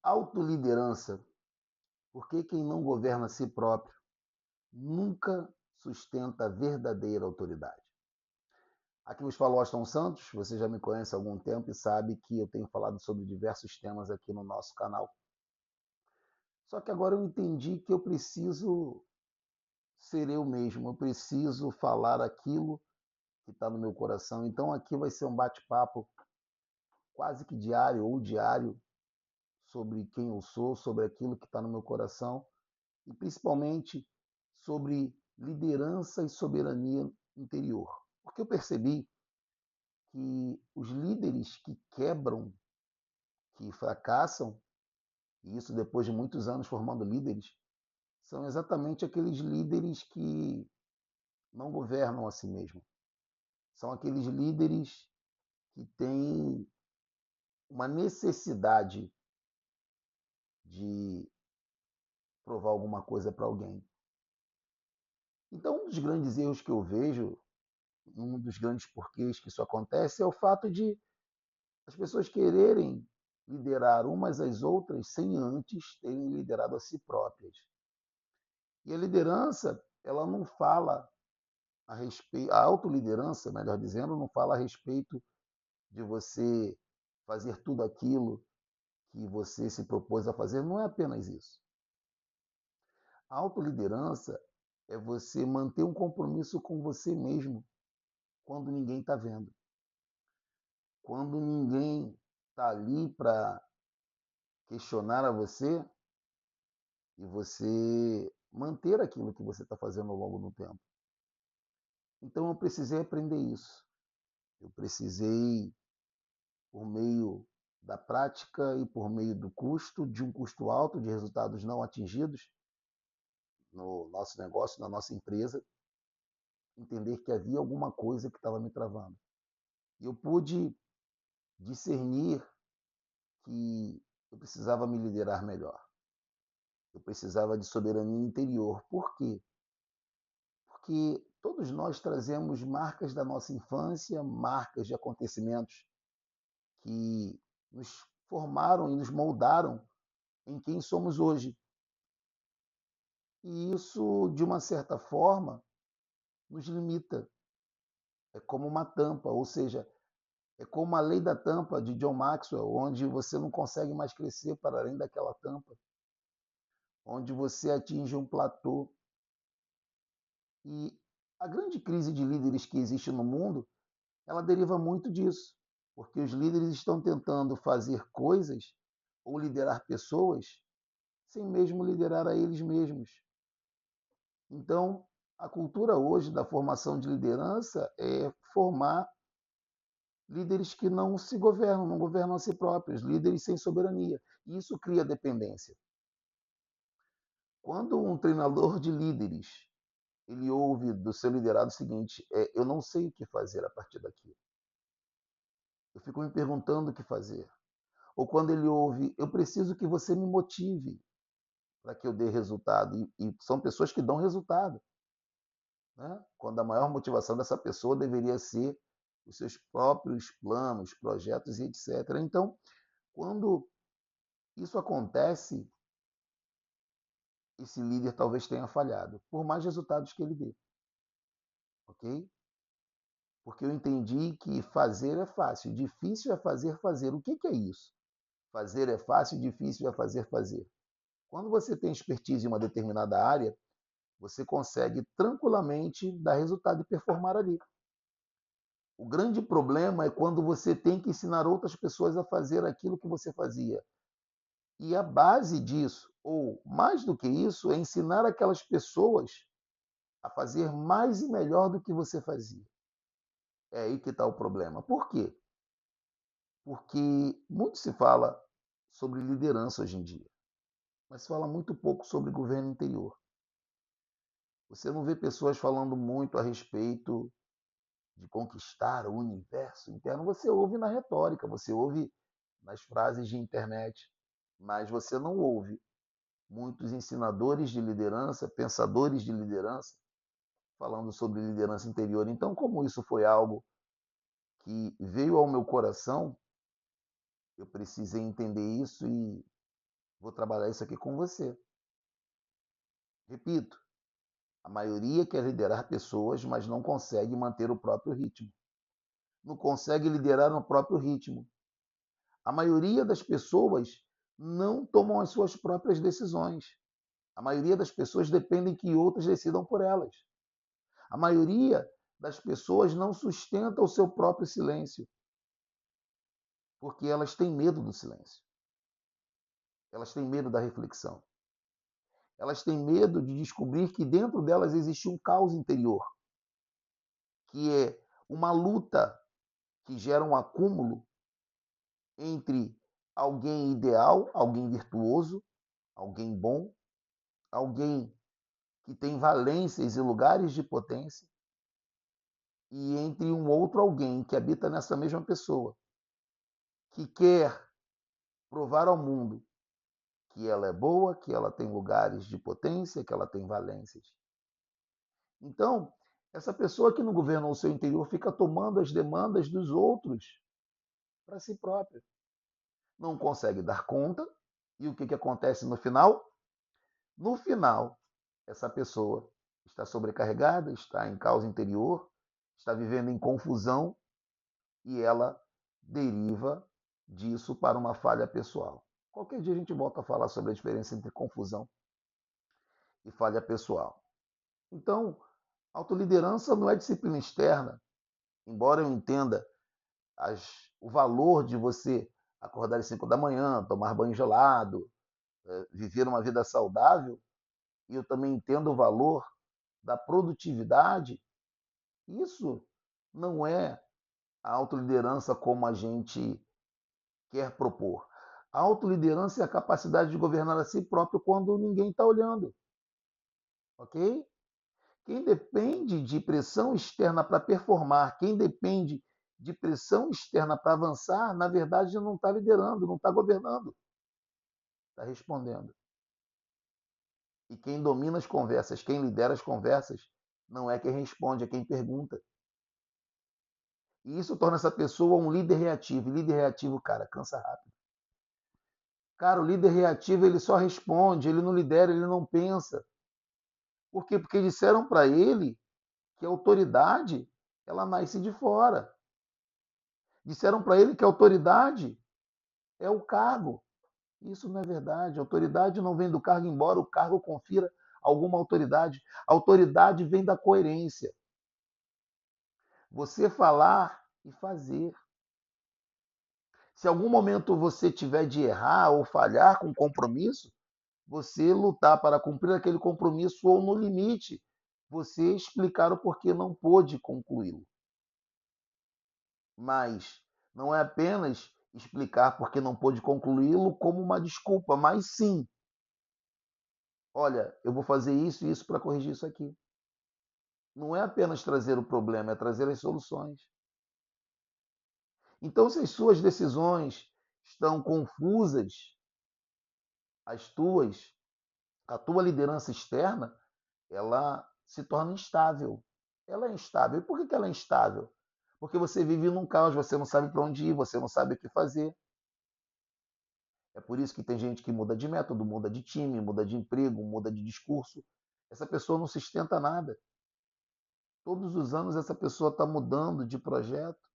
Autoliderança. Porque quem não governa a si próprio nunca sustenta a verdadeira autoridade. Aqui vos fala Austin Santos, você já me conhece há algum tempo e sabe que eu tenho falado sobre diversos temas aqui no nosso canal. Só que agora eu entendi que eu preciso ser eu mesmo, eu preciso falar aquilo que está no meu coração. Então aqui vai ser um bate-papo quase que diário ou diário sobre quem eu sou, sobre aquilo que está no meu coração e principalmente sobre liderança e soberania interior. Porque eu percebi que os líderes que quebram, que fracassam, e isso depois de muitos anos formando líderes, são exatamente aqueles líderes que não governam a si mesmos. São aqueles líderes que têm uma necessidade de provar alguma coisa para alguém. Então, um dos grandes erros que eu vejo, um dos grandes porquês que isso acontece, é o fato de as pessoas quererem liderar umas às outras sem antes terem liderado a si próprias. E a liderança, ela não fala a respeito, a autoliderança, melhor dizendo, não fala a respeito de você fazer tudo aquilo que você se propôs a fazer, não é apenas isso. A autoliderança é você manter um compromisso com você mesmo quando ninguém está vendo. Quando ninguém está ali para questionar a você e você manter aquilo que você está fazendo ao longo do tempo. Então eu precisei aprender isso. Eu precisei, por meio da prática e por meio do custo, de um custo alto, de resultados não atingidos no nosso negócio, na nossa empresa, entender que havia alguma coisa que estava me travando. E eu pude discernir que eu precisava me liderar melhor. Eu precisava de soberania interior. Por quê? Porque todos nós trazemos marcas da nossa infância, marcas de acontecimentos que nos formaram e nos moldaram em quem somos hoje. E isso, de uma certa forma, nos limita. É como uma tampa, ou seja, é como a lei da tampa de John Maxwell, onde você não consegue mais crescer para além daquela tampa, onde você atinge um platô. E a grande crise de líderes que existe no mundo, ela deriva muito disso, porque os líderes estão tentando fazer coisas ou liderar pessoas sem mesmo liderar a eles mesmos. Então, a cultura hoje da formação de liderança é formar líderes que não se governam, não governam a si próprios, líderes sem soberania. E isso cria dependência. Quando um treinador de líderes ele ouve do seu liderado o seguinte: eu não sei o que fazer a partir daqui. Eu fico me perguntando o que fazer. Ou quando ele ouve: eu preciso que você me motive para que eu dê resultado. E são pessoas que dão resultado. Né? Quando a maior motivação dessa pessoa deveria ser os seus próprios planos, projetos e etc. Então, quando isso acontece, esse líder talvez tenha falhado, por mais resultados que ele dê, ok? Porque eu entendi que fazer é fácil, difícil é fazer fazer. O que é isso? Fazer é fácil, difícil é fazer fazer. Quando você tem expertise em uma determinada área, você consegue tranquilamente dar resultado e performar ali. O grande problema é quando você tem que ensinar outras pessoas a fazer aquilo que você fazia. E a base disso, ou mais do que isso, é ensinar aquelas pessoas a fazer mais e melhor do que você fazia. É aí que está o problema. Por quê? Porque muito se fala sobre liderança hoje em dia, mas se fala muito pouco sobre governo interior. Você não vê pessoas falando muito a respeito de conquistar o universo interno. Você ouve na retórica, você ouve nas frases de internet, mas você não ouve muitos ensinadores de liderança, pensadores de liderança, falando sobre liderança interior. Então, como isso foi algo que veio ao meu coração, eu precisei entender isso e Vou trabalhar isso aqui com você. Repito, a maioria quer liderar pessoas, mas não consegue manter o próprio ritmo. Não consegue liderar no próprio ritmo. A maioria das pessoas não tomam as suas próprias decisões. A maioria das pessoas dependem que outros decidam por elas. A maioria das pessoas não sustenta o seu próprio silêncio, porque elas têm medo do silêncio. Elas têm medo da reflexão. Elas têm medo de descobrir que dentro delas existe um caos interior, que é uma luta que gera um acúmulo entre alguém ideal, alguém virtuoso, alguém bom, alguém que tem valências e lugares de potência, e entre um outro alguém que habita nessa mesma pessoa, que quer provar ao mundo que ela é boa, que ela tem lugares de potência, que ela tem valências. Então, essa pessoa que não governa o seu interior fica tomando as demandas dos outros para si própria. Não consegue dar conta, e o que, que acontece no final? No final, essa pessoa está sobrecarregada, está em caos interior, está vivendo em confusão e ela deriva disso para uma falha pessoal. Qualquer dia a gente volta a falar sobre a diferença entre confusão e falha pessoal. Então, autoliderança não é disciplina externa, embora eu entenda as, o valor de você acordar às 5 da manhã, tomar banho gelado, viver uma vida saudável, e eu também entendo o valor da produtividade, isso não é a autoliderança como a gente quer propor. A autoliderança é a capacidade de governar a si próprio quando ninguém está olhando, ok? Quem depende de pressão externa para performar, quem depende de pressão externa para avançar, na verdade não está liderando, não está governando, está respondendo. E quem domina as conversas, quem lidera as conversas, não é quem responde, é quem pergunta. E isso torna essa pessoa um líder reativo. E líder reativo, cara, cansa rápido. Cara, o líder reativo, ele só responde, ele não lidera, ele não pensa. Por quê? Porque disseram para ele que a autoridade, ela nasce de fora. Disseram para ele que a autoridade é o cargo. Isso não é verdade. A autoridade não vem do cargo, embora o cargo confira alguma autoridade. A autoridade vem da coerência. Você falar e fazer. Se algum momento você tiver de errar ou falhar com compromisso, você lutar para cumprir aquele compromisso ou, no limite, você explicar o porquê não pôde concluí-lo. Mas não é apenas explicar porque não pôde concluí-lo como uma desculpa, mas sim, olha, eu vou fazer isso e isso para corrigir isso aqui. Não é apenas trazer o problema, é trazer as soluções. Então, se as suas decisões estão confusas, as tuas, a tua liderança externa, ela se torna instável. Ela é instável. E por que ela é instável? Porque você vive num caos, você não sabe para onde ir, você não sabe o que fazer. É por isso que tem gente que muda de método, muda de time, muda de emprego, muda de discurso. Essa pessoa não sustenta nada. Todos os anos essa pessoa está mudando de projeto.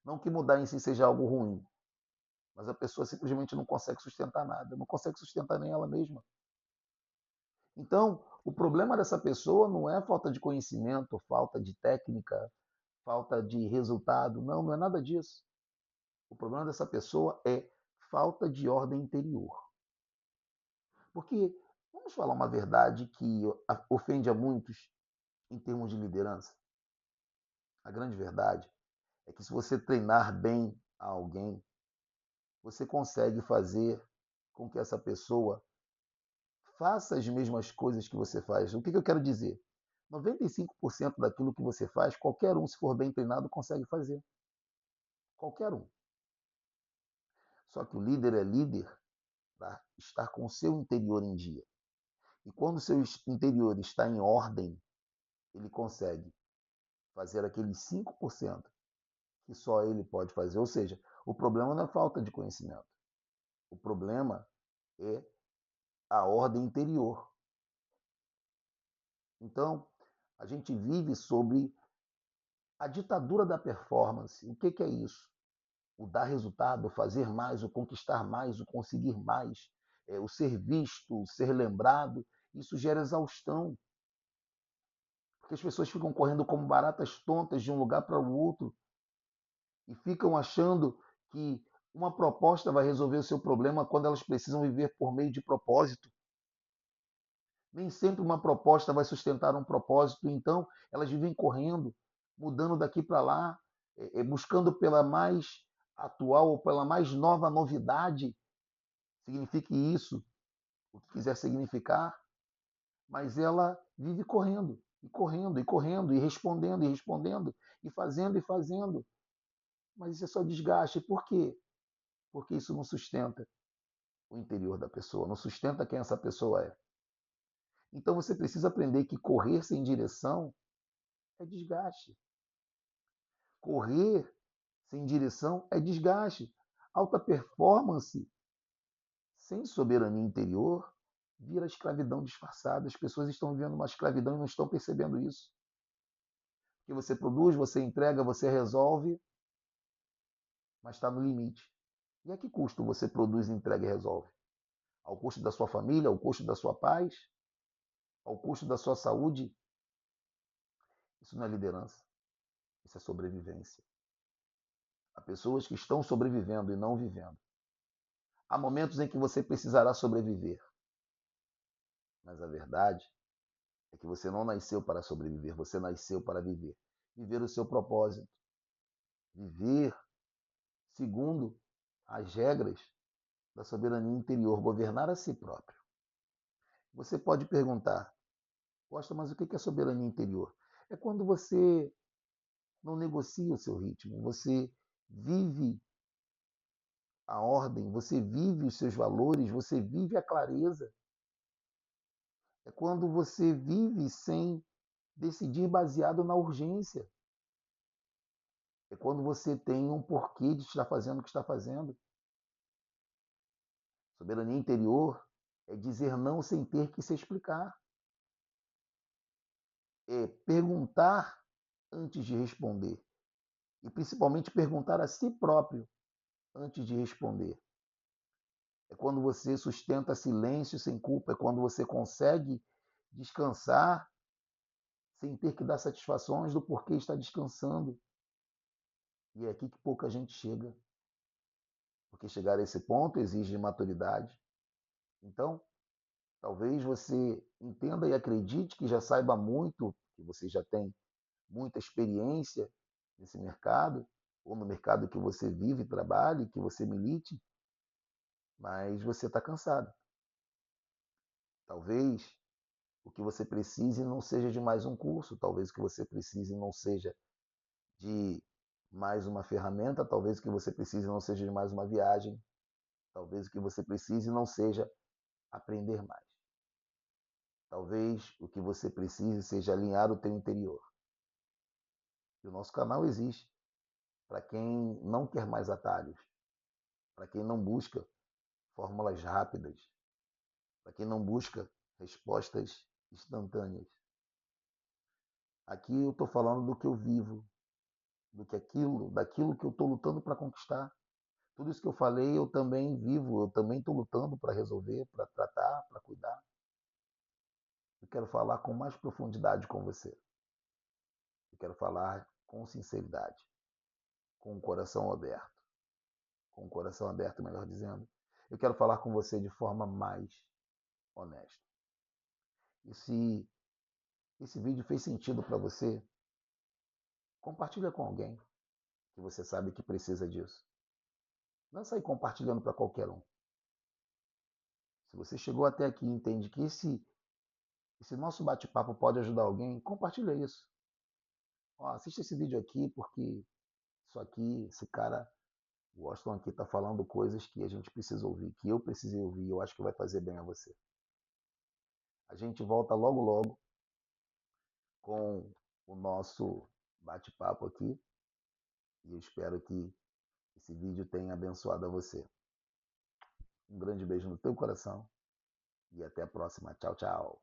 Não que mudar em si seja algo ruim, mas a pessoa simplesmente não consegue sustentar nada, não consegue sustentar nem ela mesma. Então, o problema dessa pessoa não é falta de conhecimento, falta de técnica, falta de resultado. Não, não é nada disso. O problema dessa pessoa é falta de ordem interior. Porque, vamos falar uma verdade que ofende a muitos em termos de liderança. A grande verdade é que se você treinar bem a alguém, você consegue fazer com que essa pessoa faça as mesmas coisas que você faz. O que eu quero dizer? 95% daquilo que você faz, qualquer um, se for bem treinado, consegue fazer. Qualquer um. Só que o líder é líder para estar com o seu interior em dia. E quando o seu interior está em ordem, ele consegue fazer aqueles 5% que só ele pode fazer. Ou seja, o problema não é falta de conhecimento. O problema é a ordem interior. Então, a gente vive sobre a ditadura da performance. O que, que é isso? O dar resultado, o fazer mais, o conquistar mais, o conseguir mais, o ser visto, o ser lembrado. Isso gera exaustão, porque as pessoas ficam correndo como baratas tontas de um lugar para o outro e ficam achando que uma proposta vai resolver o seu problema quando elas precisam viver por meio de propósito. Nem sempre uma proposta vai sustentar um propósito, então elas vivem correndo, mudando daqui para lá, buscando pela mais atual ou pela mais nova novidade, signifique isso, o que quiser significar, mas ela vive correndo, e correndo, e correndo, e respondendo, e fazendo, e fazendo. Mas isso é só desgaste. Por quê? Porque isso não sustenta o interior da pessoa, não sustenta quem essa pessoa é. Então você precisa aprender que correr sem direção é desgaste. Correr sem direção é desgaste. Alta performance sem soberania interior vira escravidão disfarçada. As pessoas estão vivendo uma escravidão e não estão percebendo isso. Que você produz, você entrega, você resolve, mas está no limite. E a que custo você produz, entrega e resolve? Ao custo da sua família, ao custo da sua paz, ao custo da sua saúde? Isso não é liderança, isso é sobrevivência. Há pessoas que estão sobrevivendo e não vivendo. Há momentos em que você precisará sobreviver, mas a verdade é que você não nasceu para sobreviver, você nasceu para viver. Viver o seu propósito. Viver segundo as regras da soberania interior, governar a si próprio. Você pode perguntar, Costa, mas o que é soberania interior? É quando você não negocia o seu ritmo, você vive a ordem, você vive os seus valores, você vive a clareza. É quando você vive sem decidir baseado na urgência. É quando você tem um porquê de estar fazendo o que está fazendo. Soberania interior é dizer não sem ter que se explicar. É perguntar antes de responder. E principalmente perguntar a si próprio antes de responder. É quando você sustenta silêncio sem culpa. É quando você consegue descansar sem ter que dar satisfações do porquê está descansando. E é aqui que pouca gente chega. Porque chegar a esse ponto exige maturidade. Então, talvez você entenda e acredite que já saiba muito, que você já tem muita experiência nesse mercado, ou no mercado que você vive, trabalhe, que você milite, mas você está cansado. Talvez o que você precise não seja de mais um curso, talvez o que você precise não seja de mais uma ferramenta, talvez o que você precise não seja de mais uma viagem, talvez o que você precise não seja aprender mais. Talvez o que você precise seja alinhar o teu interior. E o nosso canal existe para quem não quer mais atalhos, para quem não busca fórmulas rápidas, para quem não busca respostas instantâneas. Aqui eu estou falando do que eu vivo, daquilo que eu estou lutando para conquistar. Tudo isso que eu falei eu também vivo, eu também estou lutando para resolver, para tratar, para cuidar. Eu quero falar com mais profundidade com você. Eu quero falar com sinceridade, com o coração aberto. Com o coração aberto, melhor dizendo. Eu quero falar com você de forma mais honesta. E se esse vídeo fez sentido para você, compartilha com alguém que você sabe que precisa disso. Não é sair compartilhando para qualquer um. Se você chegou até aqui e entende que esse nosso bate-papo pode ajudar alguém, compartilha isso. Ó, assiste esse vídeo aqui porque isso aqui, esse cara, o Washington aqui está falando coisas que a gente precisa ouvir, que eu precisei ouvir, eu acho que vai fazer bem a você. A gente volta logo logo com o nosso bate-papo aqui e eu espero que esse vídeo tenha abençoado a você. Um grande beijo no teu coração e até a próxima. Tchau, tchau.